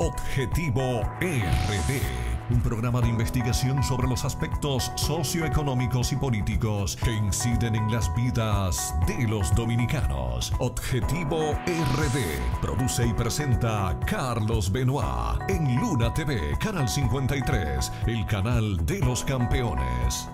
Objetivo RD, un programa de investigación sobre los aspectos socioeconómicos y políticos que inciden en las vidas de los dominicanos. Objetivo RD, produce y presenta Carlos Benoit en Luna TV, Canal 53, el canal de los campeones.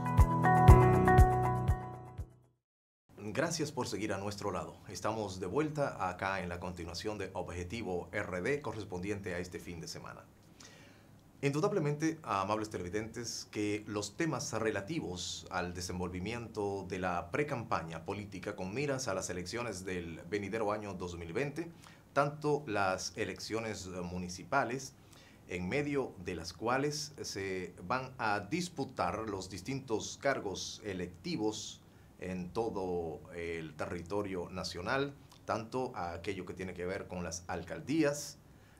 Gracias por seguir a nuestro lado. Estamos de vuelta acá en la continuación de Objetivo RD correspondiente a este fin de semana. Indudablemente, amables televidentes, que los temas relativos al desenvolvimiento de la precampaña política con miras a las elecciones del venidero año 2020, tanto las elecciones municipales, en medio de las cuales se van a disputar los distintos cargos electivos en todo el territorio nacional, tanto aquello que tiene que ver con las alcaldías,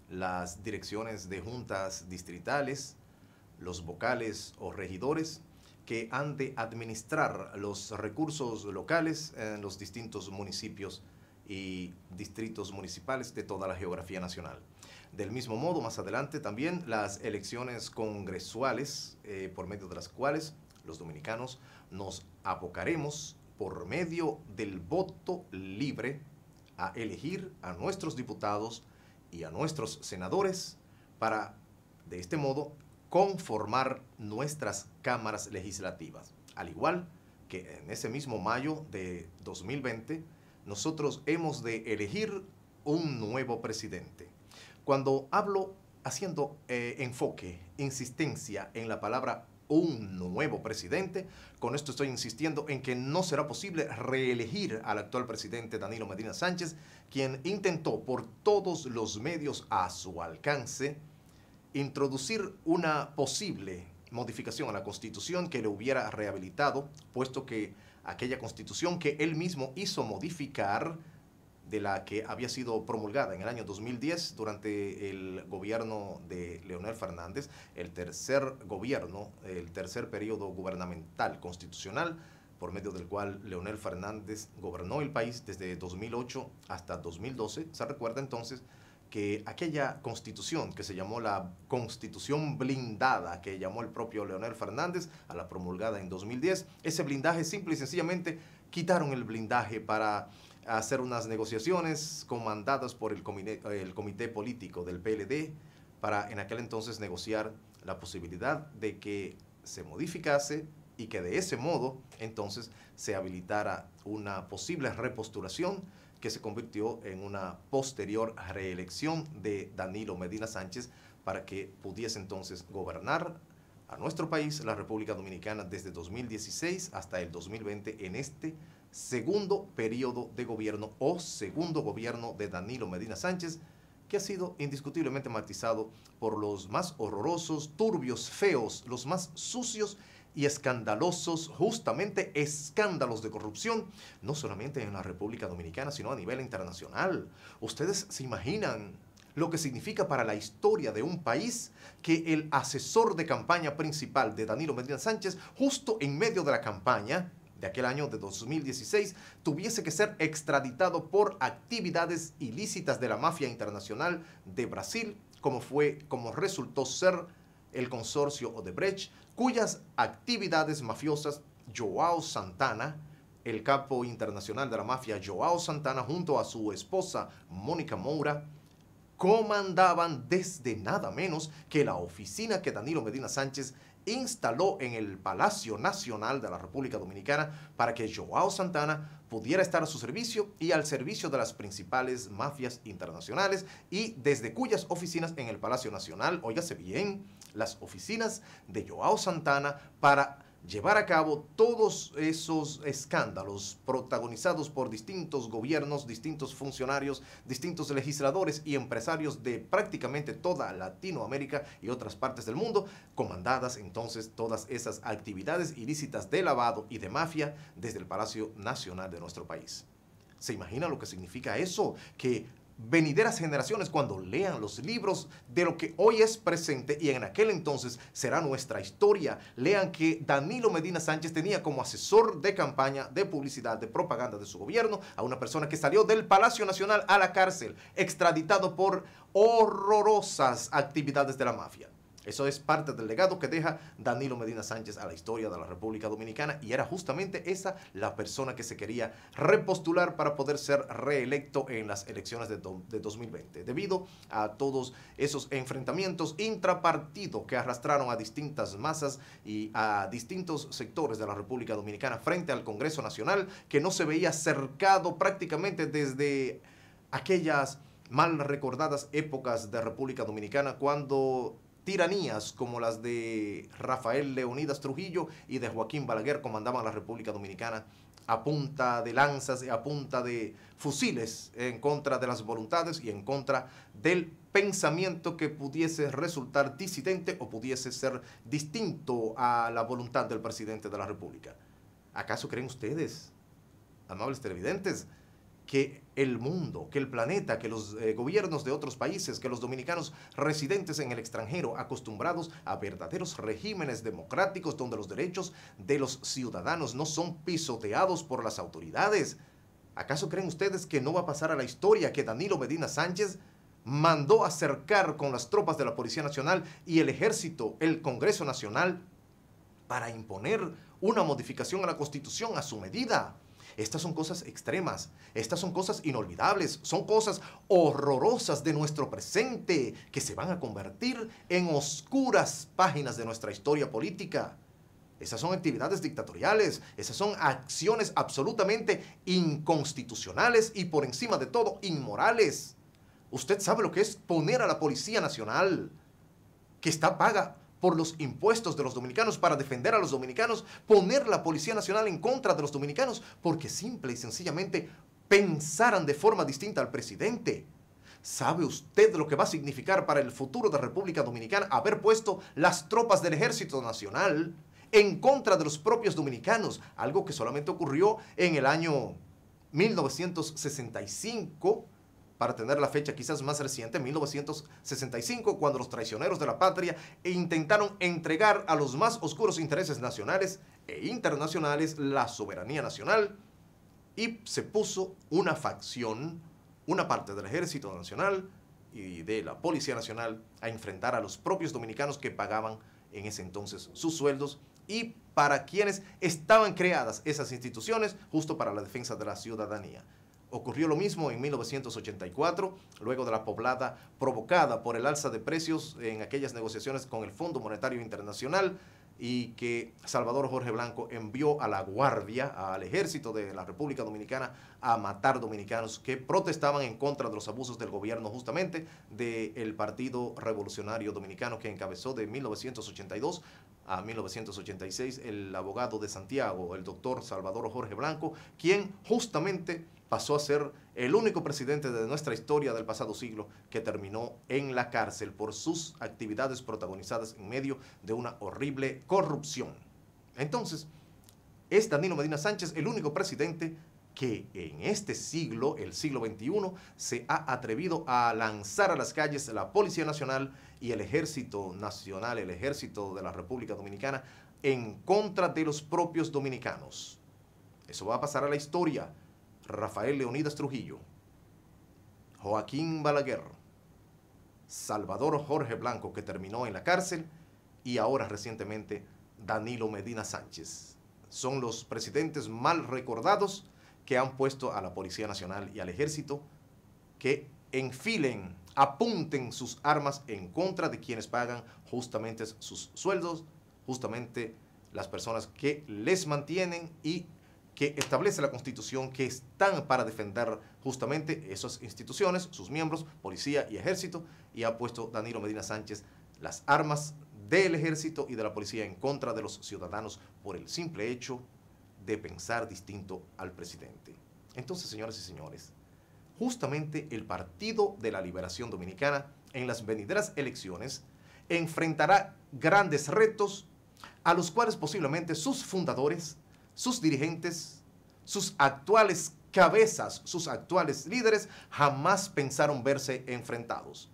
las direcciones de juntas distritales, los vocales o regidores que han de administrar los recursos locales en los distintos municipios y distritos municipales de toda la geografía nacional. Del mismo modo, más adelante también las elecciones congresuales, por medio de las cuales los dominicanos nos abocaremos por medio del voto libre a elegir a nuestros diputados y a nuestros senadores para, de este modo, conformar nuestras cámaras legislativas. Al igual que en ese mismo mayo de 2020, nosotros hemos de elegir un nuevo presidente. Cuando hablo haciendo enfoque, insistencia en la palabra un nuevo presidente, con esto estoy insistiendo en que no será posible reelegir al actual presidente Danilo Medina Sánchez, quien intentó por todos los medios a su alcance introducir una posible modificación a la Constitución que le hubiera rehabilitado, puesto que aquella Constitución que él mismo hizo modificar, de la que había sido promulgada en el año 2010 durante el gobierno de Leonel Fernández, el tercer gobierno, el tercer periodo gubernamental constitucional, por medio del cual Leonel Fernández gobernó el país desde 2008 hasta 2012. Se recuerda entonces que aquella constitución que se llamó la Constitución Blindada, que llamó el propio Leonel Fernández a la promulgada en 2010, ese blindaje simple y sencillamente quitaron el blindaje para hacer unas negociaciones comandadas por el comité político del PLD para en aquel entonces negociar la posibilidad de que se modificase y que de ese modo entonces se habilitara una posible repostulación que se convirtió en una posterior reelección de Danilo Medina Sánchez para que pudiese entonces gobernar a nuestro país, la República Dominicana, desde 2016 hasta el 2020 en este segundo periodo de gobierno o segundo gobierno de Danilo Medina Sánchez, que ha sido indiscutiblemente matizado por los más horrorosos, turbios, feos, los más sucios y escandalosos, justamente escándalos de corrupción, no solamente en la República Dominicana, sino a nivel internacional. ¿Ustedes se imaginan lo que significa para la historia de un país que el asesor de campaña principal de Danilo Medina Sánchez, justo en medio de la campaña de aquel año de 2016, tuviese que ser extraditado por actividades ilícitas de la mafia internacional de Brasil, como resultó ser el consorcio Odebrecht, cuyas actividades mafiosas João Santana, el capo internacional de la mafia João Santana, junto a su esposa Mónica Moura, comandaban desde nada menos que la oficina que Danilo Medina Sánchez instaló en el Palacio Nacional de la República Dominicana para que João Santana pudiera estar a su servicio y al servicio de las principales mafias internacionales, y desde cuyas oficinas en el Palacio Nacional, óigase bien, las oficinas de João Santana para llevar a cabo todos esos escándalos protagonizados por distintos gobiernos, distintos funcionarios, distintos legisladores y empresarios de prácticamente toda Latinoamérica y otras partes del mundo, comandadas entonces todas esas actividades ilícitas de lavado y de mafia desde el Palacio Nacional de nuestro país. ¿Se imagina lo que significa eso? Que venideras generaciones, cuando lean los libros de lo que hoy es presente y en aquel entonces será nuestra historia, lean que Danilo Medina Sánchez tenía como asesor de campaña, de publicidad, de propaganda de su gobierno a una persona que salió del Palacio Nacional a la cárcel, extraditado por horrorosas actividades de la mafia. Eso es parte del legado que deja Danilo Medina Sánchez a la historia de la República Dominicana, y era justamente esa la persona que se quería repostular para poder ser reelecto en las elecciones de 2020, debido a todos esos enfrentamientos intrapartido que arrastraron a distintas masas y a distintos sectores de la República Dominicana frente al Congreso Nacional, que no se veía cercado prácticamente desde aquellas mal recordadas épocas de República Dominicana, cuando tiranías como las de Rafael Leonidas Trujillo y de Joaquín Balaguer comandaban la República Dominicana a punta de lanzas y a punta de fusiles en contra de las voluntades y en contra del pensamiento que pudiese resultar disidente o pudiese ser distinto a la voluntad del presidente de la República. ¿Acaso creen ustedes, amables televidentes, que el mundo, que el planeta, que los gobiernos de otros países, que los dominicanos residentes en el extranjero, acostumbrados a verdaderos regímenes democráticos donde los derechos de los ciudadanos no son pisoteados por las autoridades? ¿Acaso creen ustedes que no va a pasar a la historia que Danilo Medina Sánchez mandó acercar con las tropas de la Policía Nacional y el Ejército, el Congreso Nacional, para imponer una modificación a la Constitución a su medida? Estas son cosas extremas, estas son cosas inolvidables, son cosas horrorosas de nuestro presente que se van a convertir en oscuras páginas de nuestra historia política. Esas son actividades dictatoriales, esas son acciones absolutamente inconstitucionales y por encima de todo inmorales. Usted sabe lo que es poner a la Policía Nacional, que está paga por los impuestos de los dominicanos para defender a los dominicanos, poner la Policía Nacional en contra de los dominicanos porque simple y sencillamente pensaran de forma distinta al presidente. ¿Sabe usted lo que va a significar para el futuro de República Dominicana haber puesto las tropas del Ejército Nacional en contra de los propios dominicanos? Algo que solamente ocurrió en el año 1965, para tener la fecha quizás más reciente, 1965, cuando los traicioneros de la patria intentaron entregar a los más oscuros intereses nacionales e internacionales la soberanía nacional, y se puso una facción, una parte del Ejército Nacional y de la Policía Nacional a enfrentar a los propios dominicanos que pagaban en ese entonces sus sueldos y para quienes estaban creadas esas instituciones justo para la defensa de la ciudadanía. Ocurrió lo mismo en 1984, luego de la poblada provocada por el alza de precios en aquellas negociaciones con el Fondo Monetario Internacional, y que Salvador Jorge Blanco envió a la Guardia, al Ejército de la República Dominicana, a matar dominicanos que protestaban en contra de los abusos del gobierno justamente del Partido Revolucionario Dominicano, que encabezó de 1982 a 1986 el abogado de Santiago, el doctor Salvador Jorge Blanco, quien justamente pasó a ser el único presidente de nuestra historia del pasado siglo que terminó en la cárcel por sus actividades protagonizadas en medio de una horrible corrupción. Entonces, es Danilo Medina Sánchez el único presidente que en este siglo, el siglo XXI, se ha atrevido a lanzar a las calles la Policía Nacional y el Ejército Nacional, el Ejército de la República Dominicana, en contra de los propios dominicanos. Eso va a pasar a la historia. Rafael Leonidas Trujillo, Joaquín Balaguer, Salvador Jorge Blanco, que terminó en la cárcel, y ahora recientemente Danilo Medina Sánchez. Son los presidentes mal recordados que han puesto a la Policía Nacional y al Ejército que enfilen, apunten sus armas en contra de quienes pagan justamente sus sueldos, justamente las personas que les mantienen y que establece la Constitución, que están para defender justamente esas instituciones, sus miembros, policía y ejército, y ha puesto Danilo Medina Sánchez las armas del ejército y de la policía en contra de los ciudadanos por el simple hecho de pensar distinto al presidente. Entonces, señoras y señores, justamente el Partido de la Liberación Dominicana en las venideras elecciones enfrentará grandes retos a los cuales posiblemente sus fundadores, sus dirigentes, sus actuales cabezas, sus actuales líderes, jamás pensaron verse enfrentados.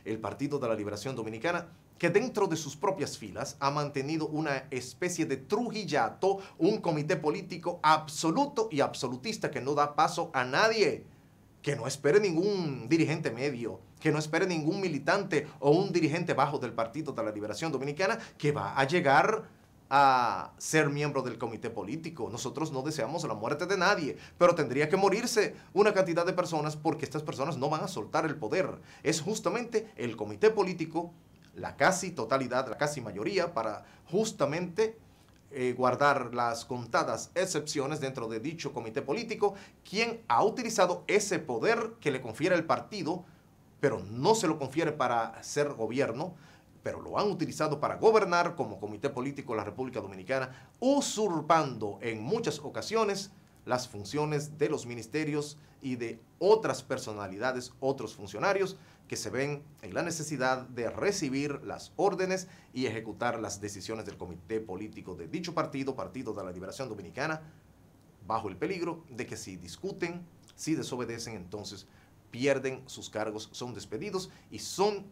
El Partido de la Liberación Dominicana, que dentro de sus propias filas ha mantenido una especie de trujillato, un comité político absoluto y absolutista que no da paso a nadie, que no espere ningún dirigente medio, que no espere ningún militante o un dirigente bajo del Partido de la Liberación Dominicana que va a llegar a ser miembro del comité político. Nosotros no deseamos la muerte de nadie, pero tendría que morirse una cantidad de personas porque estas personas no van a soltar el poder. Es justamente el comité político, la casi totalidad, la casi mayoría, para justamente guardar las contadas excepciones dentro de dicho comité político, quien ha utilizado ese poder que le confiere el partido, pero no se lo confiere para ser gobierno, pero lo han utilizado para gobernar como comité político de la República Dominicana, usurpando en muchas ocasiones las funciones de los ministerios y de otras personalidades, otros funcionarios que se ven en la necesidad de recibir las órdenes y ejecutar las decisiones del comité político de dicho partido, Partido de la Liberación Dominicana, bajo el peligro de que si discuten, si desobedecen, entonces pierden sus cargos, son despedidos y son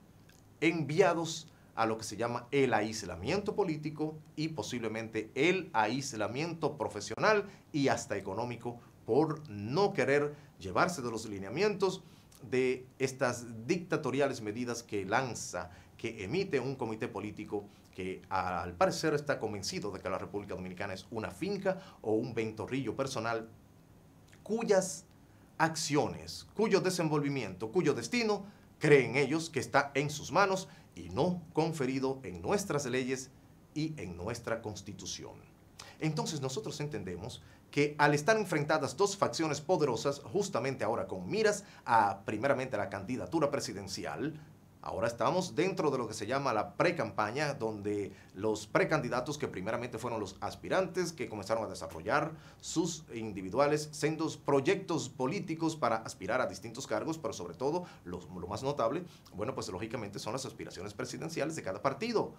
enviados a lo que se llama el aislamiento político y posiblemente el aislamiento profesional y hasta económico por no querer llevarse de los lineamientos de estas dictatoriales medidas que lanza, que emite un comité político que al parecer está convencido de que la República Dominicana es una finca o un ventorrillo personal cuyas acciones, cuyo desenvolvimiento, cuyo destino creen ellos que está en sus manos y no conferido en nuestras leyes y en nuestra Constitución. Entonces nosotros entendemos que al estar enfrentadas dos facciones poderosas, justamente ahora con miras a primeramente la candidatura presidencial, ahora estamos dentro de lo que se llama la pre-campaña, donde los precandidatos, que primeramente fueron los aspirantes, que comenzaron a desarrollar sus individuales sendos proyectos políticos para aspirar a distintos cargos, pero sobre todo, lo más notable, bueno, pues lógicamente son las aspiraciones presidenciales de cada partido.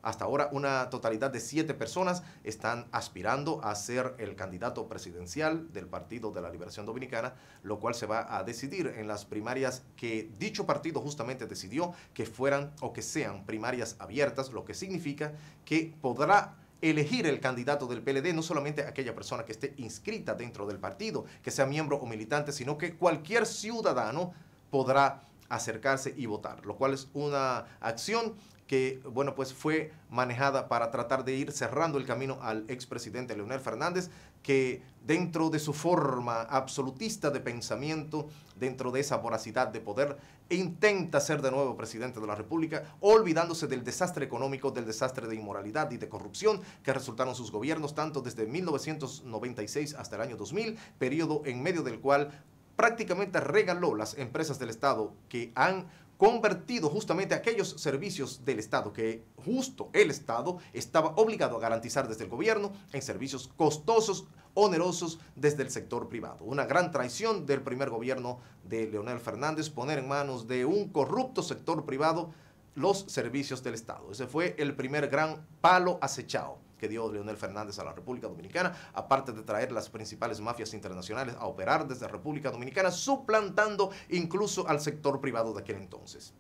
Hasta ahora una totalidad de 7 personas están aspirando a ser el candidato presidencial del Partido de la Liberación Dominicana, lo cual se va a decidir en las primarias que dicho partido justamente decidió que fueran o que sean primarias abiertas, lo que significa que podrá elegir el candidato del PLD no solamente aquella persona que esté inscrita dentro del partido, que sea miembro o militante, sino que cualquier ciudadano podrá acercarse y votar, lo cual es una acción que, bueno, pues fue manejada para tratar de ir cerrando el camino al expresidente Leonel Fernández, que dentro de su forma absolutista de pensamiento, dentro de esa voracidad de poder, intenta ser de nuevo presidente de la República, olvidándose del desastre económico, del desastre de inmoralidad y de corrupción que resultaron sus gobiernos, tanto desde 1996 hasta el año 2000, periodo en medio del cual prácticamente regaló las empresas del Estado que han convertido justamente aquellos servicios del Estado que justo el Estado estaba obligado a garantizar desde el gobierno en servicios costosos, onerosos desde el sector privado. Una gran traición del primer gobierno de Leonel Fernández, poner en manos de un corrupto sector privado los servicios del Estado. Ese fue el primer gran palo acechado que dio Leonel Fernández a la República Dominicana, aparte de traer las principales mafias internacionales a operar desde República Dominicana, suplantando incluso al sector privado de aquel entonces.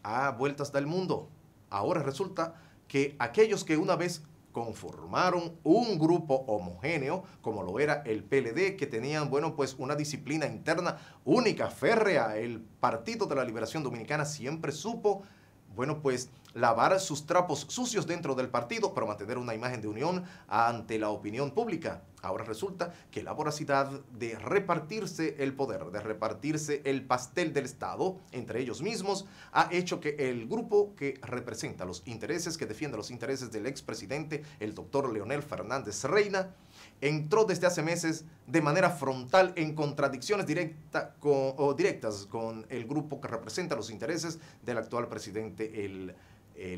A vueltas del mundo, ahora resulta que aquellos que una vez conformaron un grupo homogéneo, como lo era el PLD, que tenían, bueno, pues una disciplina interna única, férrea, el Partido de la Liberación Dominicana siempre supo, bueno, pues lavar sus trapos sucios dentro del partido, pero mantener una imagen de unión ante la opinión pública. Ahora resulta que la voracidad de repartirse el poder, de repartirse el pastel del Estado entre ellos mismos, ha hecho que el grupo que representa los intereses, que defiende los intereses del expresidente, el doctor Leonel Fernández Reina, entró desde hace meses de manera frontal en contradicciones directas con el grupo que representa los intereses del actual presidente, el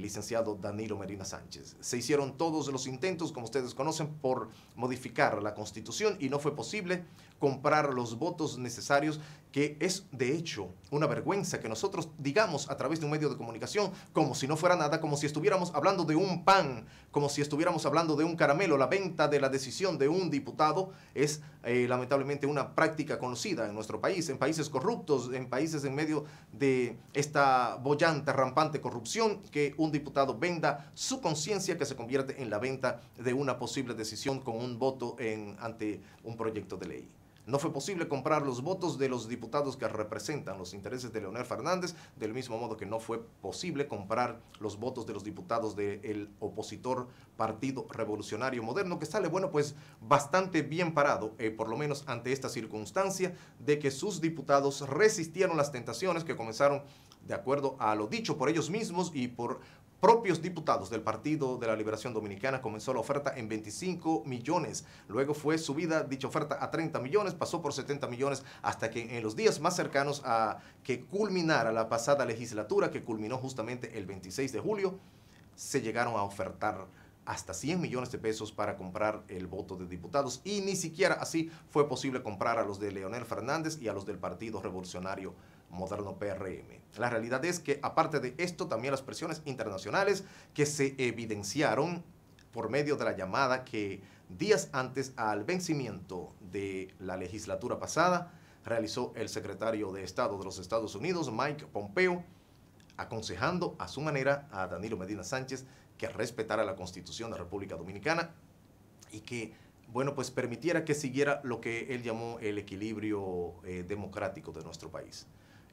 licenciado Danilo Medina Sánchez. Se hicieron todos los intentos, como ustedes conocen, por modificar la Constitución y no fue posible comprar los votos necesarios que es de hecho una vergüenza que nosotros digamos a través de un medio de comunicación como si no fuera nada, como si estuviéramos hablando de un pan, como si estuviéramos hablando de un caramelo. La venta de la decisión de un diputado es lamentablemente una práctica conocida en nuestro país, en países corruptos, en países en medio de esta boyante, rampante corrupción, que un diputado venda su conciencia, que se convierte en la venta de una posible decisión con un voto ante un proyecto de ley. No fue posible comprar los votos de los diputados que representan los intereses de Leonel Fernández, del mismo modo que no fue posible comprar los votos de los diputados del opositor Partido Revolucionario Moderno, que sale, bueno, pues bastante bien parado, por lo menos ante esta circunstancia de que sus diputados resistieron las tentaciones que comenzaron, de acuerdo a lo dicho por ellos mismos y por propios diputados del Partido de la Liberación Dominicana. Comenzó la oferta en 25 millones, luego fue subida dicha oferta a 30 millones, pasó por 70 millones, hasta que en los días más cercanos a que culminara la pasada legislatura, que culminó justamente el 26 de julio, se llegaron a ofertar hasta 100 millones de pesos para comprar el voto de diputados, y ni siquiera así fue posible comprar a los de Leonel Fernández y a los del Partido Revolucionario Moderno PRM. La realidad es que, aparte de esto, también las presiones internacionales que se evidenciaron por medio de la llamada que días antes al vencimiento de la legislatura pasada realizó el secretario de Estado de los Estados Unidos, Mike Pompeo, aconsejando a su manera a Danilo Medina Sánchez que respetara la Constitución de la República Dominicana y que, bueno, pues permitiera que siguiera lo que él llamó el equilibrio democrático de nuestro país.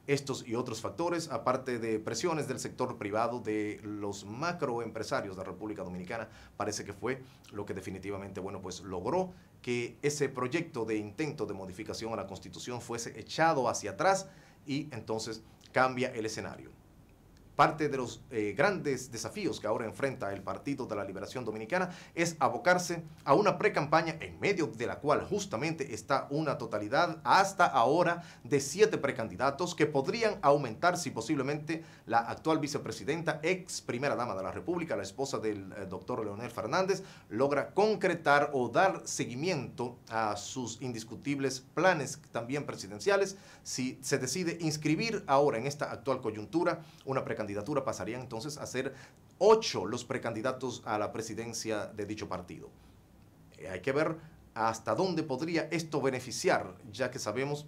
Estos y otros factores, aparte de presiones del sector privado, de los macroempresarios de la República Dominicana, parece que fue lo que definitivamente, bueno, pues logró que ese proyecto de intento de modificación a la Constitución fuese echado hacia atrás y entonces cambia el escenario. Parte de los grandes desafíos que ahora enfrenta el Partido de la Liberación Dominicana es abocarse a una precampaña en medio de la cual justamente está una totalidad hasta ahora de 7 precandidatos que podrían aumentar si posiblemente la actual vicepresidenta, ex primera dama de la República, la esposa del doctor Leonel Fernández, logra concretar o dar seguimiento a sus indiscutibles planes también presidenciales. Si se decide inscribir ahora en esta actual coyuntura una precandidatura, pasarían entonces a ser 8 los precandidatos a la presidencia de dicho partido. Hay que ver hasta dónde podría esto beneficiar, ya que sabemos,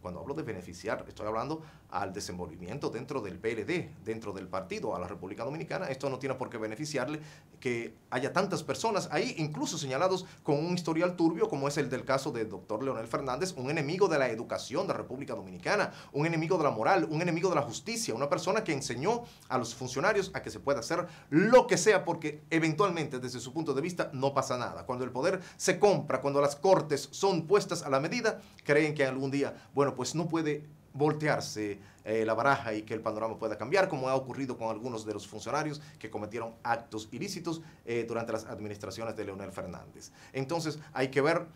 cuando hablo de beneficiar, estoy hablando al desenvolvimiento dentro del PLD, dentro del partido, a la República Dominicana. Esto no tiene por qué beneficiarle que haya tantas personas ahí, incluso señalados con un historial turbio, como es el del caso del doctor Leonel Fernández, un enemigo de la educación de la República Dominicana, un enemigo de la moral, un enemigo de la justicia, una persona que enseñó a los funcionarios a que se pueda hacer lo que sea, porque eventualmente, desde su punto de vista, no pasa nada. Cuando el poder se compra, cuando las cortes son puestas a la medida, creen que algún día, bueno, pues no puede voltearse la baraja y que el panorama pueda cambiar, como ha ocurrido con algunos de los funcionarios que cometieron actos ilícitos durante las administraciones de Leonel Fernández. Entonces hay que ver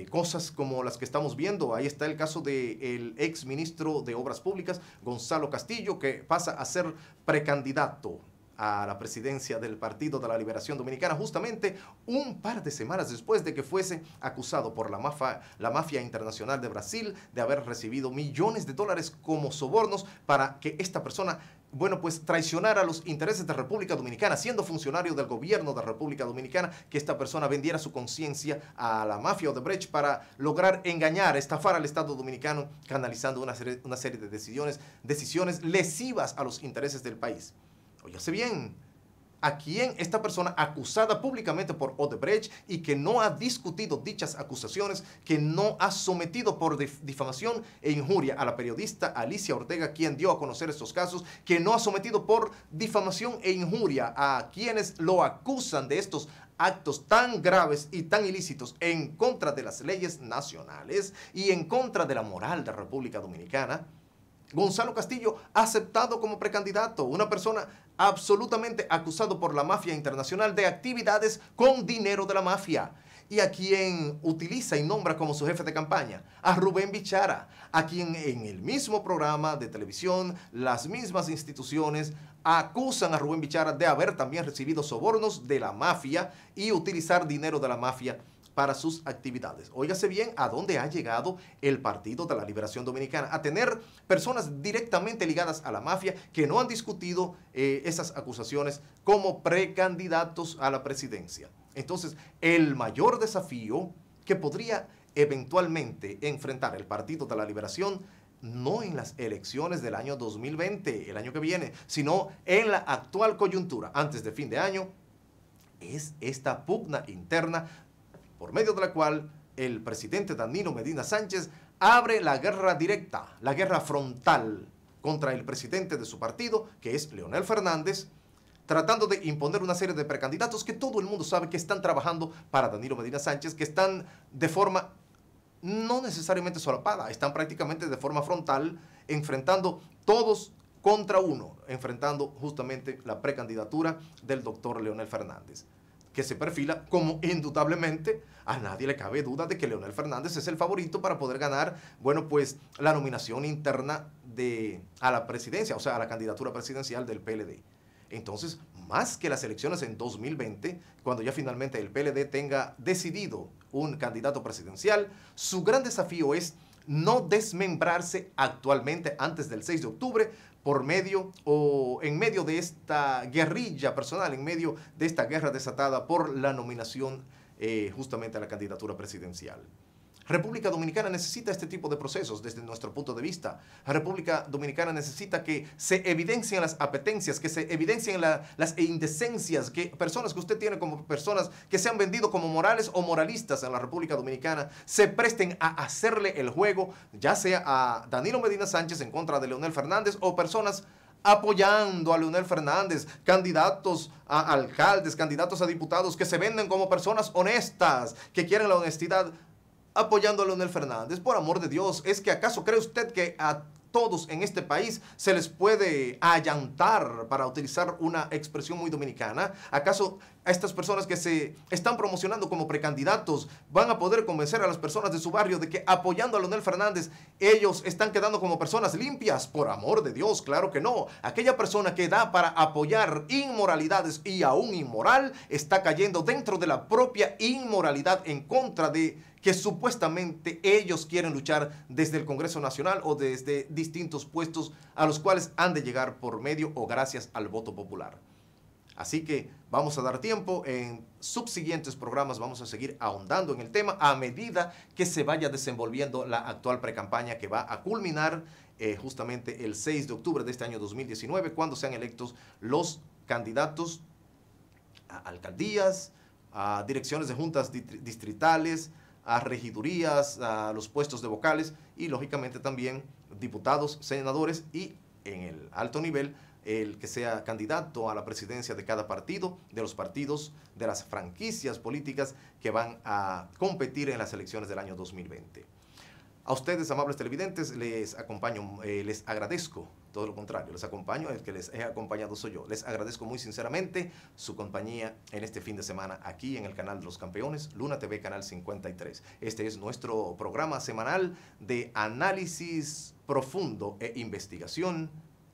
cosas como las que estamos viendo. Ahí está el caso del ex ministro de Obras Públicas, Gonzalo Castillo, que pasa a ser precandidato a la presidencia del Partido de la Liberación Dominicana, justamente un par de semanas después de que fuese acusado por la mafia internacional de Brasil de haber recibido millones de dólares como sobornos para que esta persona, bueno, pues traicionara los intereses de República Dominicana, siendo funcionario del gobierno de República Dominicana, que esta persona vendiera su conciencia a la mafia Odebrecht para lograr engañar, estafar al Estado dominicano, canalizando una serie de decisiones lesivas a los intereses del país. Óyase bien, a quien esta persona acusada públicamente por Odebrecht y que no ha discutido dichas acusaciones, que no ha sometido por difamación e injuria a la periodista Alicia Ortega, quien dio a conocer estos casos, que no ha sometido por difamación e injuria a quienes lo acusan de estos actos tan graves y tan ilícitos en contra de las leyes nacionales y en contra de la moral de la República Dominicana. Gonzalo Castillo aceptado como precandidato, una persona absolutamente acusado por la mafia internacional de actividades con dinero de la mafia, y a quien utiliza y nombra como su jefe de campaña, a Rubén Bichara, a quien en el mismo programa de televisión, las mismas instituciones acusan a Rubén Bichara de haber también recibido sobornos de la mafia y utilizar dinero de la mafia para sus actividades. Óigase bien a dónde ha llegado el Partido de la Liberación Dominicana, a tener personas directamente ligadas a la mafia que no han discutido esas acusaciones como precandidatos a la presidencia. Entonces, el mayor desafío que podría eventualmente enfrentar el Partido de la Liberación, no en las elecciones del año 2020, el año que viene, sino en la actual coyuntura, antes de fin de año, es esta pugna interna por medio de la cual el presidente Danilo Medina Sánchez abre la guerra directa, la guerra frontal contra el presidente de su partido, que es Leonel Fernández, tratando de imponer una serie de precandidatos que todo el mundo sabe que están trabajando para Danilo Medina Sánchez, que están de forma no necesariamente solapada, están prácticamente de forma frontal, enfrentando todos contra uno, enfrentando justamente la precandidatura del doctor Leonel Fernández, que se perfila como indudablemente a nadie le cabe duda de que Leonel Fernández es el favorito para poder ganar, bueno, pues la nominación interna a la presidencia, o sea, a la candidatura presidencial del PLD. Entonces, más que las elecciones en 2020, cuando ya finalmente el PLD tenga decidido un candidato presidencial, su gran desafío es no desmembrarse actualmente antes del 6 de octubre por medio o en medio de esta guerrilla personal, en medio de esta guerra desatada por la nominación justamente a la candidatura presidencial. República Dominicana necesita este tipo de procesos desde nuestro punto de vista. La República Dominicana necesita que se evidencien las apetencias, que se evidencien las indecencias, que personas que usted tiene como personas que se han vendido como morales o moralistas en la República Dominicana se presten a hacerle el juego, ya sea a Danilo Medina Sánchez en contra de Leonel Fernández o personas apoyando a Leonel Fernández, candidatos a alcaldes, candidatos a diputados que se venden como personas honestas, que quieren la honestidad, apoyando a Leonel Fernández. Por amor de Dios, ¿es que acaso cree usted que a todos en este país se les puede allantar, para utilizar una expresión muy dominicana? ¿Acaso a estas personas que se están promocionando como precandidatos van a poder convencer a las personas de su barrio de que apoyando a Leonel Fernández ellos están quedando como personas limpias? Por amor de Dios, claro que no. Aquella persona que da para apoyar inmoralidades y aún inmoral está cayendo dentro de la propia inmoralidad en contra de que supuestamente ellos quieren luchar desde el Congreso Nacional o desde distintos puestos a los cuales han de llegar por medio o gracias al voto popular. Así que vamos a dar tiempo, en subsiguientes programas vamos a seguir ahondando en el tema a medida que se vaya desenvolviendo la actual precampaña que va a culminar justamente el 6 de octubre de este año 2019, cuando sean electos los candidatos a alcaldías, a direcciones de juntas distritales, a regidurías, a los puestos de vocales y lógicamente también diputados, senadores y en el alto nivel el que sea candidato a la presidencia de cada partido, de los partidos, de las franquicias políticas que van a competir en las elecciones del año 2020. A ustedes, amables televidentes, les acompaño, les agradezco, todo lo contrario, les acompaño, el que les he acompañado soy yo. Les agradezco muy sinceramente su compañía en este fin de semana aquí en el canal de los campeones, Luna TV, canal 53. Este es nuestro programa semanal de análisis profundo e investigación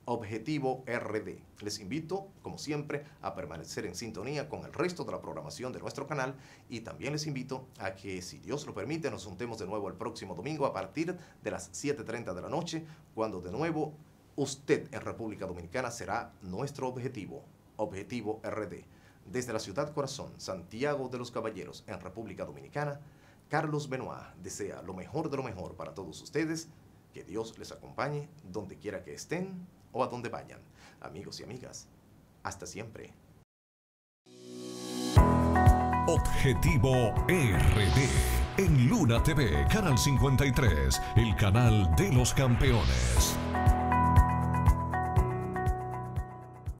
Objetivo RD. Les invito, como siempre, a permanecer en sintonía con el resto de la programación de nuestro canal y también les invito a que, si Dios lo permite, nos juntemos de nuevo el próximo domingo a partir de las 7:30 de la noche, cuando de nuevo usted en República Dominicana será nuestro objetivo, Objetivo RD. Desde la ciudad corazón, Santiago de los Caballeros, en República Dominicana, Carlos Benoit desea lo mejor de lo mejor para todos ustedes. Que Dios les acompañe donde quiera que estén o a donde vayan. Amigos y amigas, hasta siempre. Objetivo RD en Luna TV, canal 53, el canal de los campeones.